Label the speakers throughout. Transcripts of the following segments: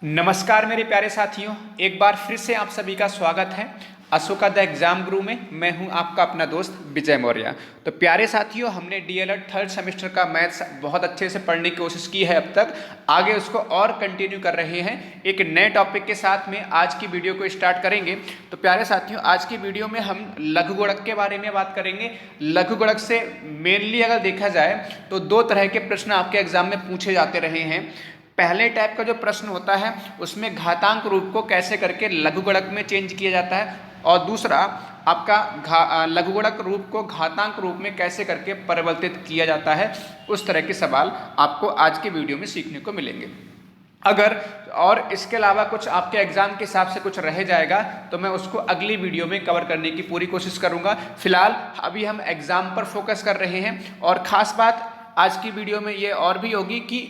Speaker 1: नमस्कार मेरे प्यारे साथियों, एक बार फिर से आप सभी का स्वागत है अशोका द एग्जाम गुरु में। मैं हूं आपका अपना दोस्त विजय मौर्य। तो प्यारे साथियों, हमने डीएलएड थर्ड सेमेस्टर का मैथ्स बहुत अच्छे से पढ़ने की कोशिश की है अब तक। आगे उसको और कंटिन्यू कर रहे हैं एक नए टॉपिक के साथ में आज की वीडियो को स्टार्ट करेंगे। तो प्यारे साथियों, आज की वीडियो में हम लघुगुणक के बारे में बात करेंगे। लघुगुणक से मेनली अगर देखा जाए तो दो तरह के प्रश्न आपके एग्जाम में पूछे जाते रहे हैं। पहले टाइप का जो प्रश्न होता है उसमें घातांक रूप को कैसे करके लघुगुणक में चेंज किया जाता है, और दूसरा आपका लघुगुणक रूप को घातांक रूप में कैसे करके परिवर्तित किया जाता है। उस तरह के सवाल आपको आज के वीडियो में सीखने को मिलेंगे। अगर और इसके अलावा कुछ आपके एग्जाम के हिसाब से कुछ रह जाएगा तो मैं उसको अगली वीडियो में कवर करने की पूरी कोशिश करूंगा। फिलहाल अभी हम एग्जाम पर फोकस कर रहे हैं, और ख़ास बात आज की वीडियो में ये और भी होगी कि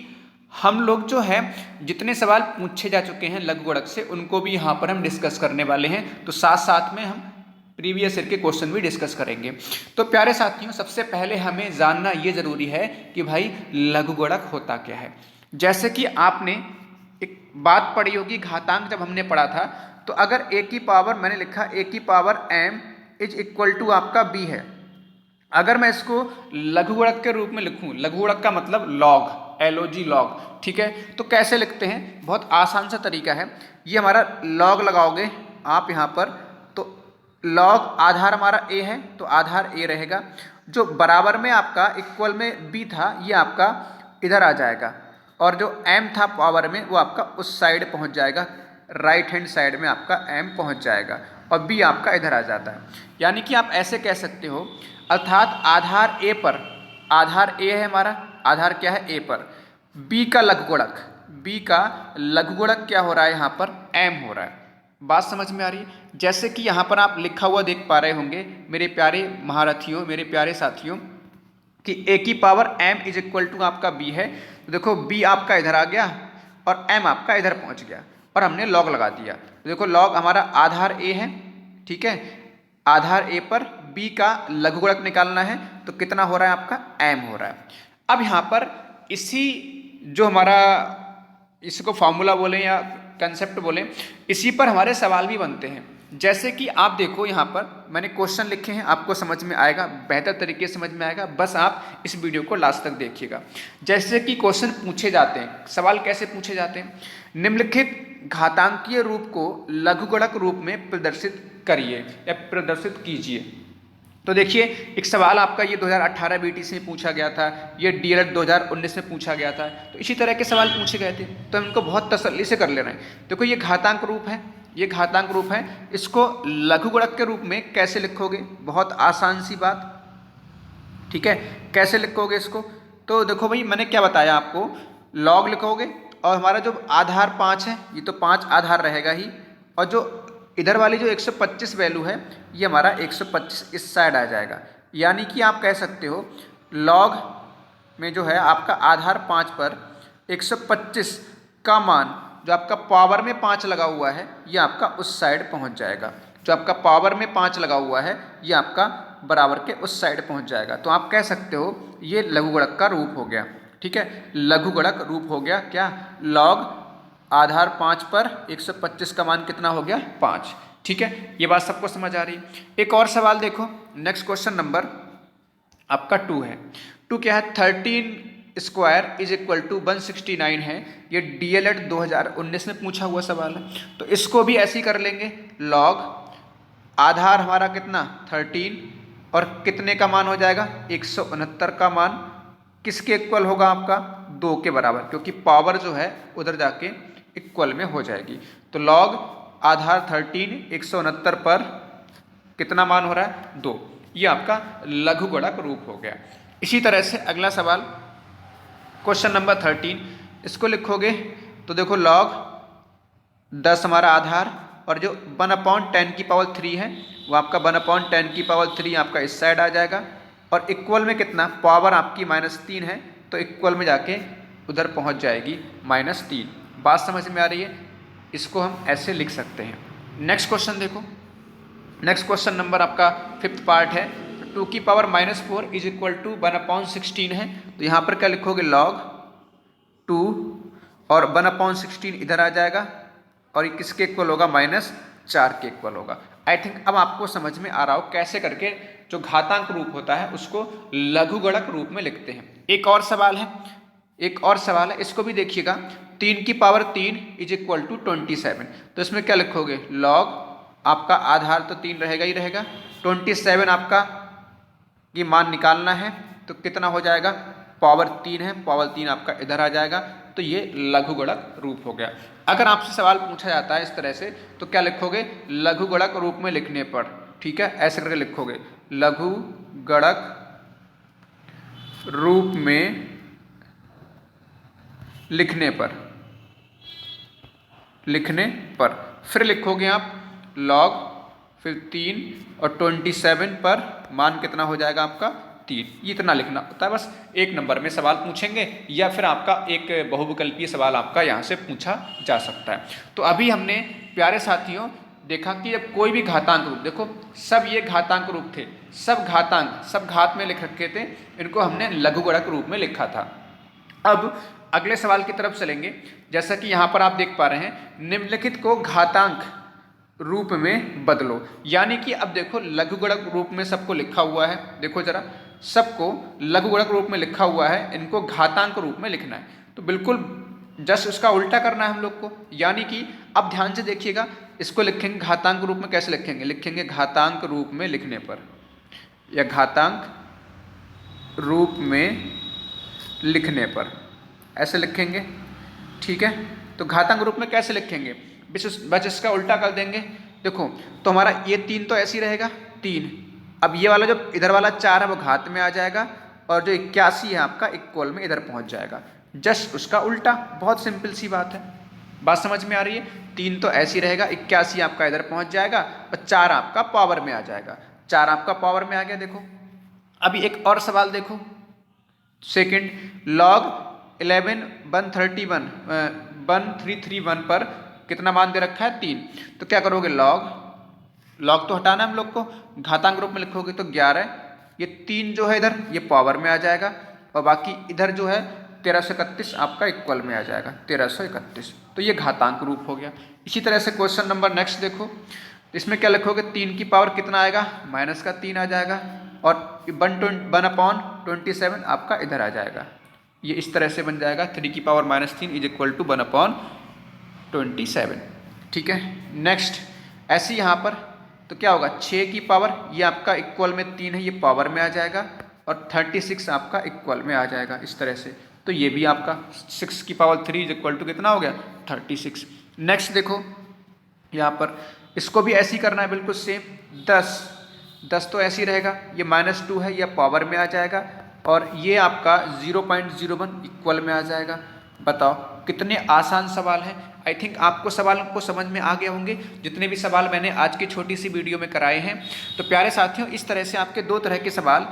Speaker 1: हम लोग जो है जितने सवाल पूछे जा चुके हैं लघुगुणक से उनको भी यहाँ पर हम डिस्कस करने वाले हैं। तो साथ साथ में हम प्रीवियस ईयर के क्वेश्चन भी डिस्कस करेंगे। तो प्यारे साथियों, सबसे पहले हमें जानना ये ज़रूरी है कि भाई लघुगुणक होता क्या है। जैसे कि आपने एक बात पढ़ी होगी, घातांक जब हमने पढ़ा था तो अगर ए की पावर मैंने लिखा ए की power m is equal to आपका b है। अगर मैं इसको लघुगुणक के रूप में लिखूं, लघुगुणक का मतलब लॉग, LOG लॉग, ठीक है। तो कैसे लिखते हैं, बहुत आसान सा तरीका है। ये हमारा लॉग लगाओगे आप यहाँ पर, तो लॉग आधार हमारा a है तो आधार a रहेगा। जो बराबर में आपका इक्वल में b था ये आपका इधर आ जाएगा, और जो m था पावर में वो आपका उस साइड पहुँच जाएगा, राइट हैंड साइड में आपका m पहुँच जाएगा, और b आपका इधर आ जाता है। यानी कि आप ऐसे कह सकते हो, अर्थात आधार a पर, आधार a है हमारा, आधार क्या है a पर, b का लघुगुणक, b का लघुगुणक क्या हो रहा है यहाँ पर m हो रहा है। बात समझ में आ रही है। जैसे कि यहाँ पर आप लिखा हुआ देख पा रहे होंगे मेरे प्यारे महारथियों, मेरे प्यारे साथियों, कि a की power m is equal to आपका b है। तो देखो b आपका इधर आ गया और m आपका इधर पहुँच गया, और हमने लॉग लगा दिया। तो देखो लॉग हमारा आधार a है, ठीक है। आधार a पर b का लघुगुणक निकालना है तो कितना हो रहा है आपका m हो रहा है। अब यहाँ पर इसी जो हमारा, इसको फॉर्मूला बोलें या कंसेप्ट बोलें, इसी पर हमारे सवाल भी बनते हैं। जैसे कि आप देखो यहाँ पर मैंने क्वेश्चन लिखे हैं, आपको समझ में आएगा, बेहतर तरीके से समझ में आएगा, बस आप इस वीडियो को लास्ट तक देखिएगा। जैसे कि क्वेश्चन पूछे जाते हैं, सवाल कैसे पूछे जाते हैं, निम्नलिखित घातांकीय रूप को लघुगुणक रूप में प्रदर्शित करिए या प्रदर्शित कीजिए। तो देखिए एक सवाल आपका ये 2018 बीटीसी में पूछा गया था, ये डीएलएड 2019 में पूछा गया था। तो इसी तरह के सवाल पूछे गए थे, तो हम इनको बहुत तसल्ली से कर ले रहे हैं। देखो ये घातांक रूप है, ये घातांक रूप है, इसको लघुगुणक के रूप में कैसे लिखोगे, बहुत आसान सी बात, ठीक है। कैसे लिखोगे इसको, तो देखो भाई मैंने क्या बताया आपको, लॉग लिखोगे, और हमारा जो आधार 5 है ये तो 5 आधार रहेगा ही, और जो इधर वाली जो 125 वैल्यू है ये हमारा 125 इस साइड आ जाएगा। यानी कि आप कह सकते हो लॉग में जो है आपका आधार 5 पर 125 का मान, जो आपका पावर में 5 लगा हुआ है ये आपका उस साइड पहुंच जाएगा। जो आपका पावर में 5 लगा हुआ है ये आपका बराबर के उस साइड पहुंच जाएगा। तो आप कह सकते हो ये लघुगुणक का रूप हो गया, ठीक है। लघुगुणक रूप हो गया क्या, लॉग आधार 5 पर 125 का मान कितना हो गया 5, ठीक है। ये बात सबको समझ आ रही है। एक और सवाल देखो, नेक्स्ट क्वेश्चन नंबर आपका 2 है। 2 क्या है, 13 स्क्वायर इज इक्वल टू 169 है। ये डीएलएड 2019 में पूछा हुआ सवाल है। तो इसको भी ऐसे ही कर लेंगे, लॉग आधार हमारा कितना 13, और कितने का मान हो जाएगा 169 का मान किसके इक्वल होगा आपका 2 के बराबर, क्योंकि पावर जो है उधर जाके इक्वल में हो जाएगी। तो लॉग आधार 13 169 पर कितना मान हो रहा है 2, ये आपका लघुगुणक रूप हो गया। इसी तरह से अगला सवाल क्वेश्चन नंबर 13, इसको लिखोगे तो देखो लॉग 10 हमारा आधार, और जो 1/10 की पावर 3 है वो आपका 1/10 की पावर 3 आपका इस साइड आ जाएगा, और इक्वल में कितना, पावर आपकी -3 है तो इक्वल में जाके उधर पहुंच जाएगी -3। बात समझ में आ रही है, इसको हम ऐसे लिख सकते हैं। नेक्स्ट क्वेश्चन देखो, नेक्स्ट क्वेश्चन नंबर आपका 5th पार्ट है। 2 की पावर -4 इज इक्वल टू 1/16 है। तो यहाँ पर क्या लिखोगे, लॉग 2 और 1/16 इधर आ जाएगा और ये किसके इक्वल होगा, -4 के इक्वल होगा। आई थिंक अब आपको समझ में आ रहा हो कैसे करके जो घातांक रूप होता है उसको लघुगणक रूप में लिखते हैं। एक और सवाल है, इसको भी देखिएगा। 3 की पावर 3 इज इक्वल टू 27। तो इसमें क्या लिखोगे, लॉग आपका आधार तो 3 रहेगा ही रहेगा, 27 आपका ये मान निकालना है तो कितना हो जाएगा, पावर 3 है, पावर 3 आपका इधर आ जाएगा। तो ये लघुगणक रूप हो गया। अगर आपसे सवाल पूछा जाता है इस तरह से तो क्या लिखोगे, लघुगणक रूप में लिखने पर, ठीक है, ऐसे करके लिखोगे, लघुगणक रूप में लिखने पर फिर लिखोगे आप लॉग, फिर 3 और 27 पर मान कितना हो जाएगा आपका 3। इतना लिखना होता है बस। एक नंबर में सवाल पूछेंगे या फिर आपका एक बहुविकल्पीय सवाल आपका यहाँ से पूछा जा सकता है। तो अभी हमने प्यारे साथियों देखा कि जब कोई भी घातांक रूप, देखो सब ये घातांक रूप थे, सब घात में लिख रखे थे, इनको हमने लघुगणक रूप में लिखा था। अब अगले सवाल की तरफ चलेंगे। जैसा कि यहाँ पर आप देख पा रहे हैं, निम्नलिखित को घातांक रूप में बदलो। यानी कि अब देखो लघुगणक रूप में सबको लिखा हुआ है, देखो जरा सबको लघुगणक रूप में लिखा हुआ है, इनको घातांक रूप में लिखना है। तो बिल्कुल जस्ट उसका उल्टा करना है हम लोग को। यानी कि अब ध्यान से देखिएगा, इसको लिखेंगे घातांक रूप में, कैसे लिखेंगे घातांक रूप में लिखने पर, या घातांक रूप में लिखने पर ऐसे लिखेंगे, ठीक है। तो घातांक रूप में कैसे लिखेंगे, बस इसका उल्टा कर देंगे। देखो तो हमारा ये 3 तो ऐसे ही रहेगा 3, अब ये वाला जो इधर वाला 4 है वो घात में आ जाएगा और जो 81 है आपका इक्वल में इधर पहुंच जाएगा, जस्ट उसका उल्टा। बहुत सिंपल सी बात है, बात समझ में आ रही है। 3 तो ऐसे ही रहेगा, 81 आपका इधर पहुंच जाएगा और 4 आपका पावर में आ जाएगा, 4 आपका पावर में आ गया। देखो अभी एक और सवाल देखो, सेकंड, लॉग 1331 पर कितना मान दे रखा है 3। तो क्या करोगे, लॉग तो हटाना हम लोग को, घातांक रूप में लिखोगे तो 11, ये 3 जो है इधर ये पावर में आ जाएगा और बाकी इधर जो है 1331 आपका इक्वल में आ जाएगा, 1331। तो ये घातांक रूप हो गया। इसी तरह से क्वेश्चन नंबर नेक्स्ट देखो, इसमें क्या लिखोगे, 3 की पावर कितना आएगा, -3 आ जाएगा और 1/27 आपका इधर आ जाएगा। ये इस तरह से बन जाएगा, 3 की पावर -3 इज इक्वल टू 1/27, ठीक है। नेक्स्ट ऐसे यहाँ पर तो क्या होगा, 6 की पावर, ये आपका इक्वल में 3 है, ये पावर में आ जाएगा और 36 आपका इक्वल में आ जाएगा इस तरह से। तो ये भी आपका 6 की पावर 3 इज इक्वल टू कितना हो गया, 36। नेक्स्ट देखो यहाँ पर, इसको भी ऐसे ही करना है बिल्कुल सेम। 10 तो ऐसे ही रहेगा, ये -2 है, यह पावर में आ जाएगा और ये आपका 0.01 इक्वल में आ जाएगा। बताओ कितने आसान सवाल हैं। आई थिंक आपको सवाल को समझ में आ गए होंगे, जितने भी सवाल मैंने आज की छोटी सी वीडियो में कराए हैं। तो प्यारे साथियों, इस तरह से आपके 2 तरह के सवाल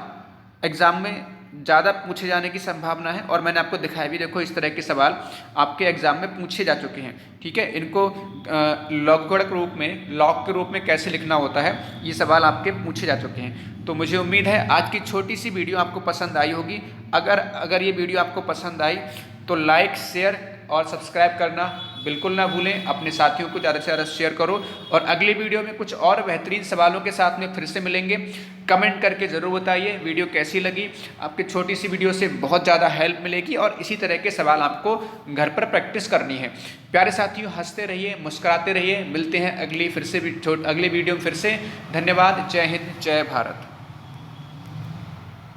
Speaker 1: एग्जाम में ज़्यादा पूछे जाने की संभावना है और मैंने आपको दिखाया भी, देखो इस तरह के सवाल आपके एग्जाम में पूछे जा चुके हैं, ठीक है। इनको लघुगणक रूप में, लॉग के रूप में कैसे लिखना होता है, ये सवाल आपके पूछे जा चुके हैं। तो मुझे उम्मीद है आज की छोटी सी वीडियो आपको पसंद आई होगी। अगर ये वीडियो आपको पसंद आई तो लाइक, शेयर और सब्सक्राइब करना बिल्कुल ना भूलें। अपने साथियों को ज़्यादा से ज़्यादा शेयर करो और अगली वीडियो में कुछ और बेहतरीन सवालों के साथ में फिर से मिलेंगे। कमेंट करके ज़रूर बताइए वीडियो कैसी लगी। आपकी छोटी सी वीडियो से बहुत ज़्यादा हेल्प मिलेगी और इसी तरह के सवाल आपको घर पर प्रैक्टिस करनी है। प्यारे साथियों, हंसते रहिए, मुस्कुराते रहिए। मिलते हैं अगली वीडियो में फिर से। धन्यवाद। जय हिंद, जय भारत।